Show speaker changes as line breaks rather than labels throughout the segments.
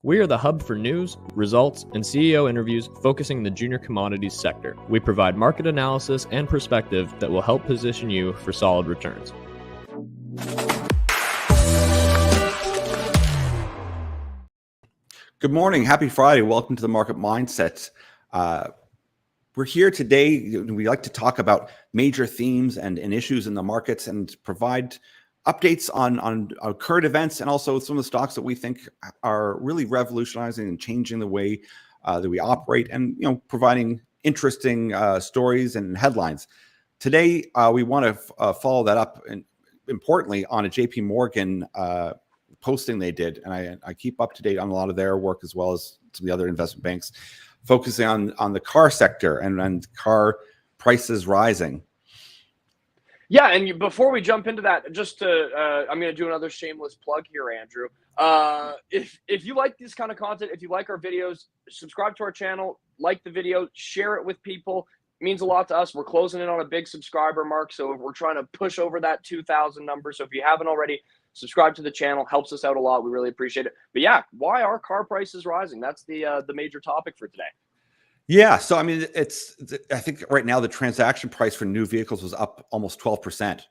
We are the hub for news, results, and CEO interviews focusing the junior commodities sector. We provide market analysis and perspective that will help position you for solid returns.
Good morning. Happy Friday. Welcome to the Market Mindset. We're here today. We like to talk about major themes and issues in the markets and provide updates on current events and also some of the stocks that we think are really revolutionizing and changing the way that we operate, and providing interesting stories and headlines. Today, we want to follow that up, and importantly, on a JP Morgan posting they did, and I keep up to date on a lot of their work as well as some of the other investment banks, focusing on the car sector and car prices rising.
Yeah, and before we jump into that, just to, I'm going to do another shameless plug here, Andrew. If you like this kind of content, if you like our videos, subscribe to our channel, like the video, share it with people. It means a lot to us. We're closing in on a big subscriber mark, so we're trying to push over that 2,000 number. So if you haven't already, subscribe to the channel. Helps us out a lot. We really appreciate it. But yeah, why are car prices rising? That's the major topic for today.
Yeah, so I mean, I think right now the transaction price for new vehicles was up almost 12%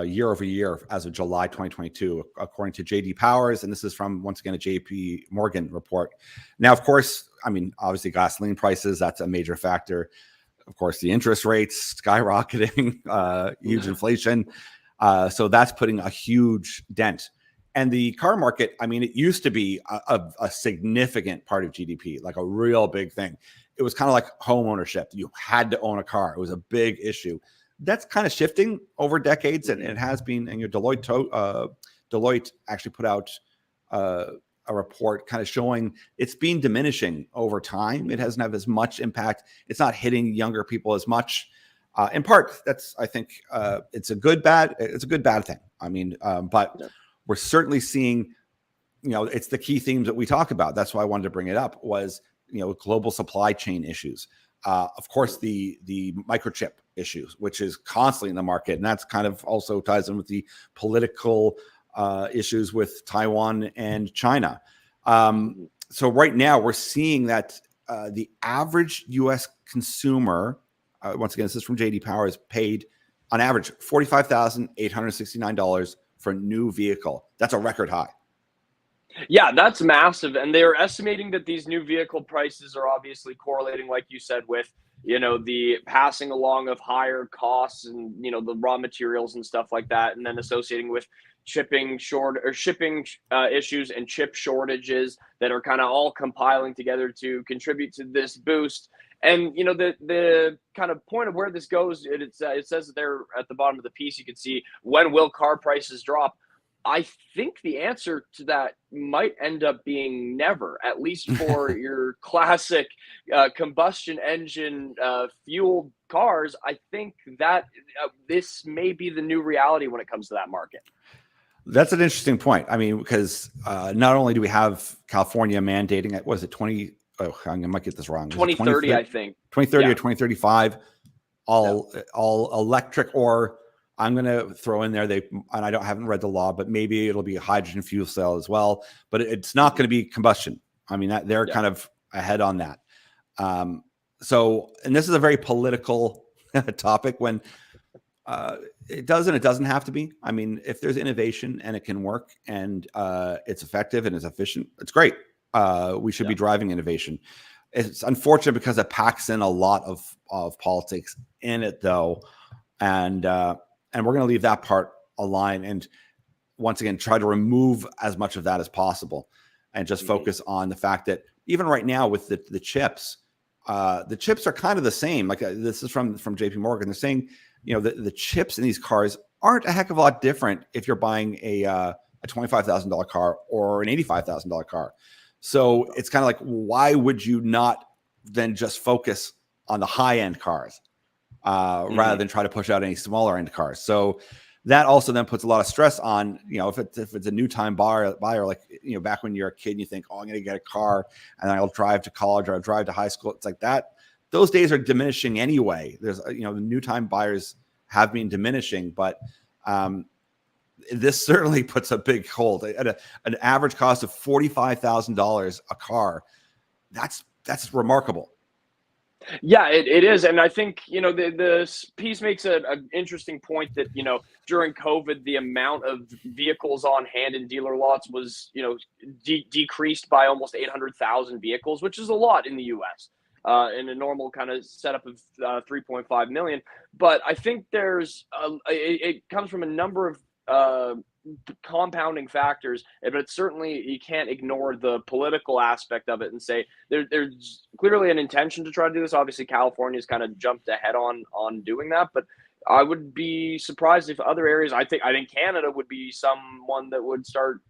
year over year as of July 2022, according to JD Powers, and this is from, once again, a JP Morgan report. Now, of course, I mean, obviously gasoline prices, that's a major factor. Of course, the interest rates skyrocketing, huge inflation. So that's putting a huge dent. And the car market, I mean, it used to be a significant part of GDP, like a real big thing. It was kind of like home ownership. You had to own a car. It was a big issue. That's kind of shifting over decades, and it has been. And Deloitte actually put out a report kind of showing it's been diminishing over time. It doesn't have as much impact. It's not hitting younger people as much. In part, that's, I think, it's a good bad thing. I mean, but we're certainly seeing, it's the key themes that we talk about. That's why I wanted to bring it up, was global supply chain issues. Of course, the microchip issues, which is constantly in the market. And that's kind of also ties in with the political issues with Taiwan and China. So right now we're seeing that the average U.S. consumer, once again, this is from JD Powers, paid on average $45,869 for a new vehicle. That's a record high.
Yeah, that's massive. And they're estimating that these new vehicle prices are obviously correlating, like you said, with, the passing along of higher costs and, the raw materials and stuff like that. And then associating with shipping issues and chip shortages that are kind of all compiling together to contribute to this boost. And, the kind of point of where this goes, it says there at the bottom of the piece, you can see, when will car prices drop? I think the answer to that might end up being never, at least for your classic combustion engine fueled cars. I think that this may be the new reality when it comes to that market.
That's an interesting point. I mean, because not only do we have California mandating it, what is it, I might get this wrong.
2030, I think.
2030 or 2035, all electric, or I'm going to throw in there, and I haven't read the law, but maybe it'll be a hydrogen fuel cell as well. But it's not going to be combustion. I mean, they're kind of ahead on that. So, and this is a very political topic when it doesn't have to be. I mean, if there's innovation and it can work and it's effective and it's efficient, it's great. We should be driving innovation. It's unfortunate because it packs in a lot of politics in it, though. And we're going to leave that part aligned and, once again, try to remove as much of that as possible and just focus on the fact that even right now with the chips are kind of the same. Like this is from JP Morgan. They're saying, the chips in these cars aren't a heck of a lot different if you're buying a $25,000 car or an $85,000 car. So it's kind of like, why would you not then just focus on the high-end cars? Rather than try to push out any smaller end cars. So that also then puts a lot of stress on, if it's a new time buyer, like, back when you're a kid and you think, I'm going to get a car and I'll drive to college or I'll drive to high school. It's like that. Those days are diminishing anyway. There's, the new time buyers have been diminishing, but this certainly puts a big hold at an average cost of $45,000 a car. That's remarkable.
Yeah, it is. And I think, this piece makes an interesting point that, during COVID, the amount of vehicles on hand in dealer lots was, decreased by almost 800,000 vehicles, which is a lot in the US. In a normal kind of setup of 3.5 million. But I think it comes from a number of compounding factors, but certainly you can't ignore the political aspect of it and say there's clearly an intention to try to do this. Obviously, California's kind of jumped ahead on doing that, but I would be surprised if other areas. I think Canada would be someone that would start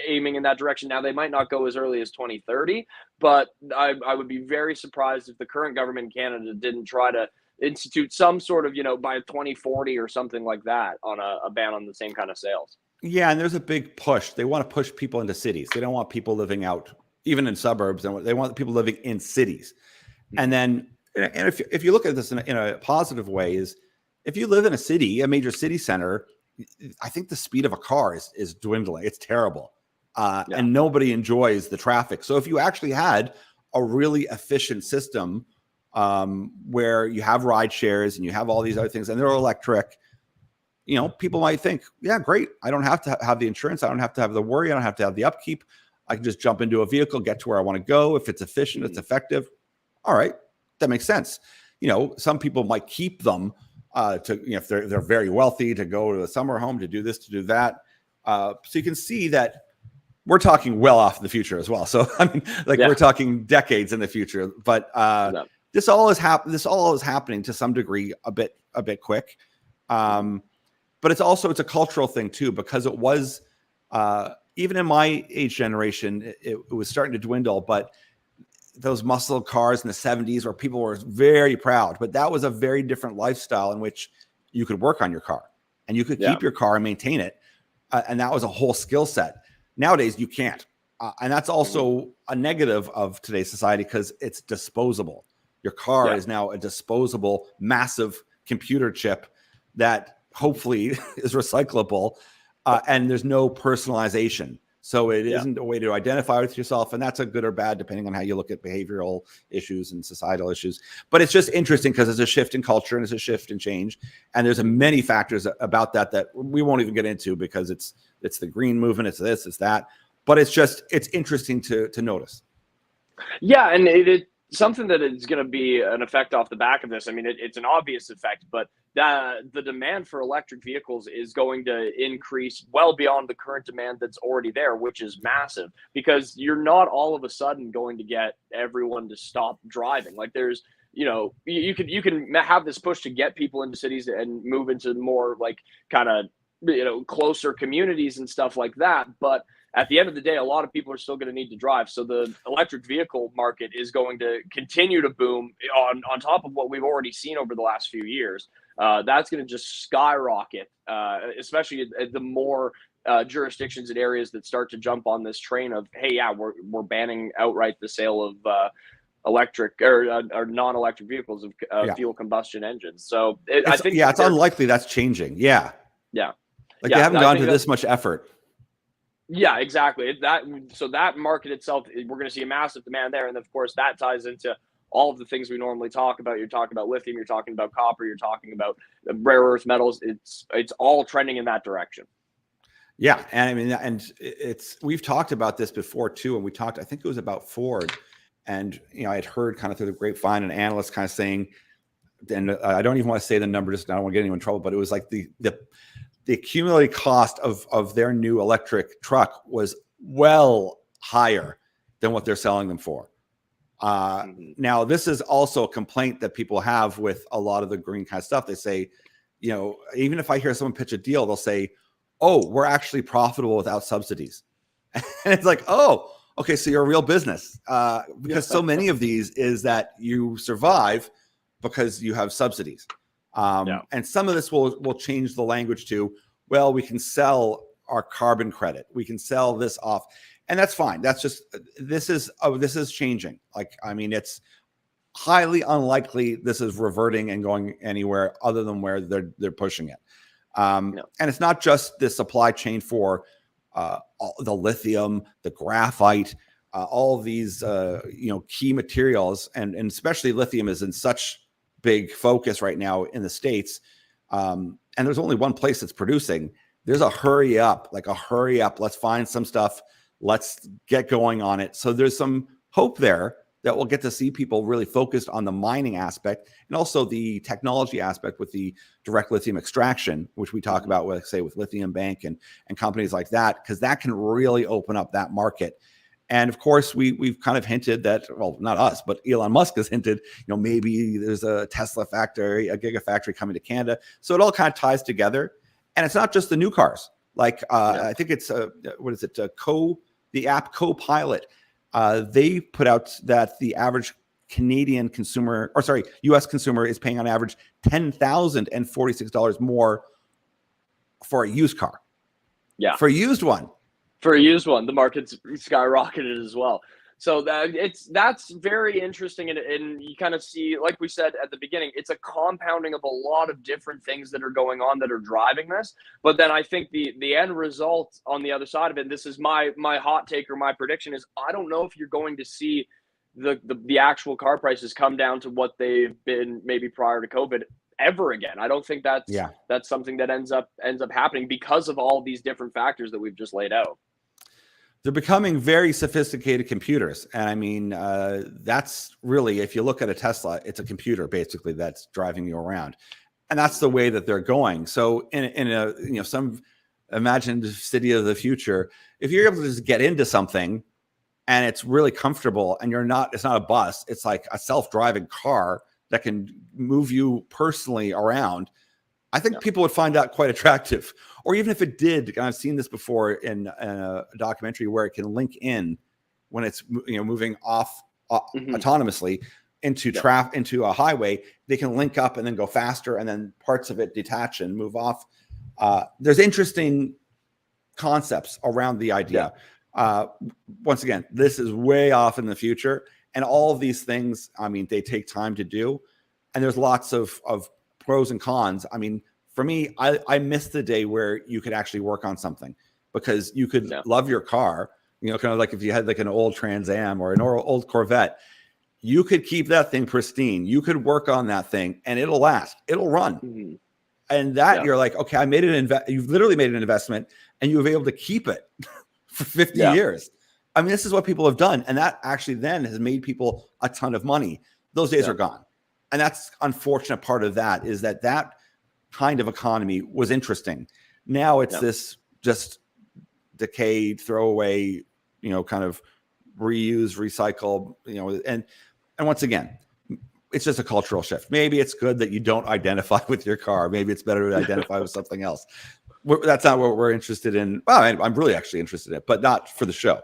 aiming in that direction. Now, they might not go as early as 2030, but I would be very surprised if the current government in Canada didn't try to institute some sort of, by 2040 or something like that on a ban on the same kind of sales.
Yeah, and there's a big push. They want to push people into cities. They don't want people living out, even in suburbs. And they want people living in cities. And then, and if you look at this in a positive way, is if you live in a city, a major city center, I think the speed of a car is dwindling. It's terrible. And nobody enjoys the traffic. So if you actually had a really efficient system where you have ride shares and you have all these other things and they're electric, people might think, yeah, great. I don't have to have the insurance. I don't have to have the worry. I don't have to have the upkeep. I can just jump into a vehicle, get to where I want to go. If it's efficient, it's effective. All right. That makes sense. Some people might keep them if they're very wealthy, to go to a summer home, to do this, to do that. So you can see that we're talking well off in the future as well. So, we're talking decades in the future, but this all is happening to some degree a bit quick. But it's a cultural thing too, because it was, even in my age generation, it was starting to dwindle, but those muscle cars in the 70s where people were very proud, but that was a very different lifestyle in which you could work on your car and you could keep your car and maintain it. And that was a whole skill set. Nowadays you can't. And that's also a negative of today's society because it's disposable. Your car is now a disposable, massive computer chip that hopefully is recyclable, and there's no personalization. So it isn't a way to identify with yourself, and that's a good or bad depending on how you look at behavioral issues and societal issues. But it's just interesting because it's a shift in culture and it's a shift in change, and there's many factors about that we won't even get into because it's the green movement, it's this, it's that. But it's interesting to notice.
Yeah, and it's something that is going to be an effect off the back of this. I mean, it's an obvious effect, but the demand for electric vehicles is going to increase well beyond the current demand that's already there, which is massive, because you're not all of a sudden going to get everyone to stop driving. Like there's, you can have this push to get people into cities and move into more like kind of, closer communities and stuff like that. But at the end of the day, a lot of people are still going to need to drive. So the electric vehicle market is going to continue to boom on top of what we've already seen over the last few years. That's going to just skyrocket, especially at the more jurisdictions and areas that start to jump on this train of, hey, yeah, we're banning outright the sale of electric or non-electric vehicles of fuel combustion engines. So I think
it's unlikely that's changing. Yeah. They haven't gone to this much effort.
Yeah, exactly. So that market itself, we're going to see a massive demand there. And of course, that ties into all of the things we normally talk about. You're talking about lithium, you're talking about copper, you're talking about rare earth metals. It's all trending in that direction.
Yeah. And I mean, we've talked about this before too. And I think it was about Ford. And, I had heard kind of through the grapevine an analyst kind of saying, and I don't even want to say the number, just I don't want to get anyone in trouble, but it was like the accumulated cost of their new electric truck was well higher than what they're selling them for. Now, this is also a complaint that people have with a lot of the green kind of stuff. They say, even if I hear someone pitch a deal, they'll say, oh, we're actually profitable without subsidies. And it's like, oh, okay, so you're a real business. Because so many of these is that you survive because you have subsidies. And some of this will change the language to, well, we can sell our carbon credit. We can sell this off. And that's fine. That's just, this is changing. It's highly unlikely this is reverting and going anywhere other than where they're pushing it. And it's not just the supply chain for all the lithium, the graphite, all of these key materials, and especially lithium is in such big focus right now in the States. And there's only one place that's producing. There's a hurry up. Let's find some stuff. Let's get going on it. So there's some hope there that we'll get to see people really focused on the mining aspect and also the technology aspect with the direct lithium extraction, which we talk about with, say, with Lithium Bank and companies like that, because that can really open up that market. And of course, we've kind of hinted that, well, not us, but Elon Musk has hinted, maybe there's a Tesla factory, a gigafactory coming to Canada. So it all kind of ties together. And it's not just the new cars. I think it's the app Copilot. They put out that the average Canadian consumer, U.S. consumer is paying on average $10,046 more for a used car.
Yeah.
For a used one.
The market's skyrocketed as well. So that's very interesting, and you kind of see, like we said at the beginning, it's a compounding of a lot of different things that are going on that are driving this. But then I think the end result on the other side of it, and this is my hot take or my prediction, is I don't know if you're going to see the actual car prices come down to what they've been maybe prior to COVID ever again. I don't think that's something that ends up happening because of all these different factors that we've just laid out.
They're becoming very sophisticated computers. And I mean, that's really, if you look at a Tesla, it's a computer basically that's driving you around. And that's the way that they're going. So in a, some imagined city of the future, if you're able to just get into something and it's really comfortable and it's not a bus, it's like a self-driving car that can move you personally around, I think people would find that quite attractive. Or even if it did, I've seen this before in a documentary where it can link in when it's moving off autonomously into into a highway. They can link up and then go faster, and then parts of it detach and move off. There's interesting concepts around the idea. Once again, this is way off in the future, and all of these things, I mean, they take time to do, and there's lots of pros and cons. I mean, for me, I miss the day where you could actually work on something, because you could love your car, kind of like if you had like an old Trans Am or an old Corvette, you could keep that thing pristine. You could work on that thing and it'll last, it'll run. Mm-hmm. And that you're like, okay, you've literally made an investment and you were able to keep it for 50 years. I mean, this is what people have done. And that actually then has made people a ton of money. Those days are gone. And that's unfortunate part of that, is that kind of economy was interesting. Now it's this just decayed, throwaway, kind of reuse, recycle, and once again, it's just a cultural shift. Maybe it's good that you don't identify with your car. Maybe it's better to identify with something else. That's not what we're interested in. Well, I'm really actually interested in it, but not for the show.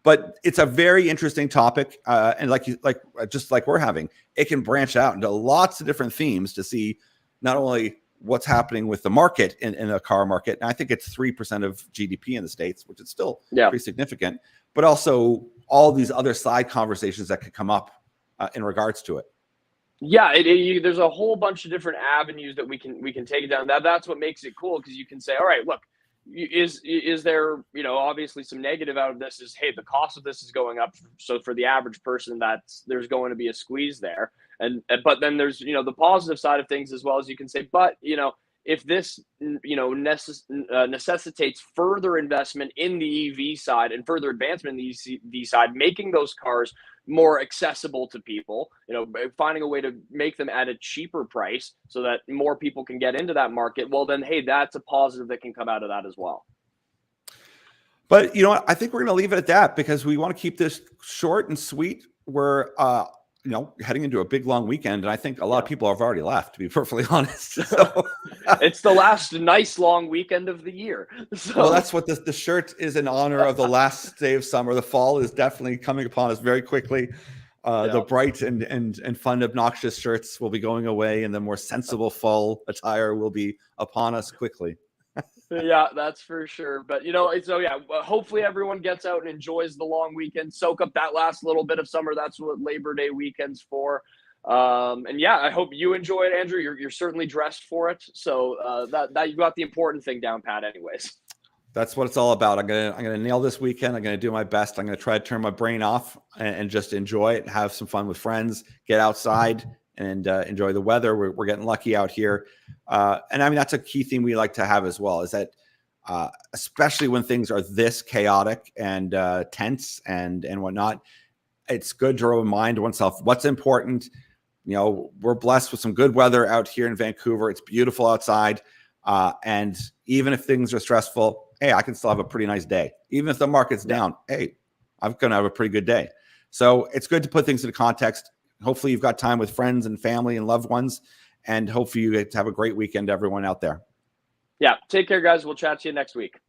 But it's a very interesting topic, and just like we're having, it can branch out into lots of different themes to see not only what's happening with the market in the car market, and I think it's 3% of GDP in the States, which is still pretty significant, but also all these other side conversations that could come up in regards to it. Yeah,
there's a whole bunch of different avenues that we can take it down. That's what makes it cool, because you can say, all right, look, is there, obviously some negative out of this is, hey, the cost of this is going up. So for the average person, there's going to be a squeeze there. But then there's, the positive side of things as well, as you can say, but, if this, necessitates further investment in the EV side and further advancement in the EV side, making those cars more accessible to people, finding a way to make them at a cheaper price so that more people can get into that market, well, then, hey, that's a positive that can come out of that as well.
But you know what? I think we're going to leave it at that, because we want to keep this short and sweet. We're, heading into a big long weekend, and I think a lot of people have already left, to be perfectly honest. So
it's the last nice long weekend of the year. So. Well,
that's what the shirt is in honor of, the last day of summer. The fall is definitely coming upon us very quickly. The bright and fun, obnoxious shirts will be going away, and the more sensible fall attire will be upon us quickly.
Yeah, that's for sure. But, hopefully everyone gets out and enjoys the long weekend, soak up that last little bit of summer. That's what Labor Day weekend's for. And yeah, I hope you enjoy it, Andrew. You're certainly dressed for it. So that you got the important thing down pat anyways.
That's what it's all about. I'm gonna nail this weekend. I'm gonna do my best. I'm gonna try to turn my brain off and just enjoy it, have some fun with friends, get outside and enjoy the weather. We're getting lucky out here, and I mean that's a key theme we like to have as well. Is that especially when things are this chaotic and tense and whatnot, it's good to remind oneself what's important. You know, we're blessed with some good weather out here in Vancouver. It's beautiful outside, and even if things are stressful, hey, I can still have a pretty nice day. Even if the market's down, hey, I'm going to have a pretty good day. So it's good to put things into context. Hopefully you've got time with friends and family and loved ones, and hopefully you get to have a great weekend, everyone out there.
Yeah. Take care, guys. We'll chat to you next week.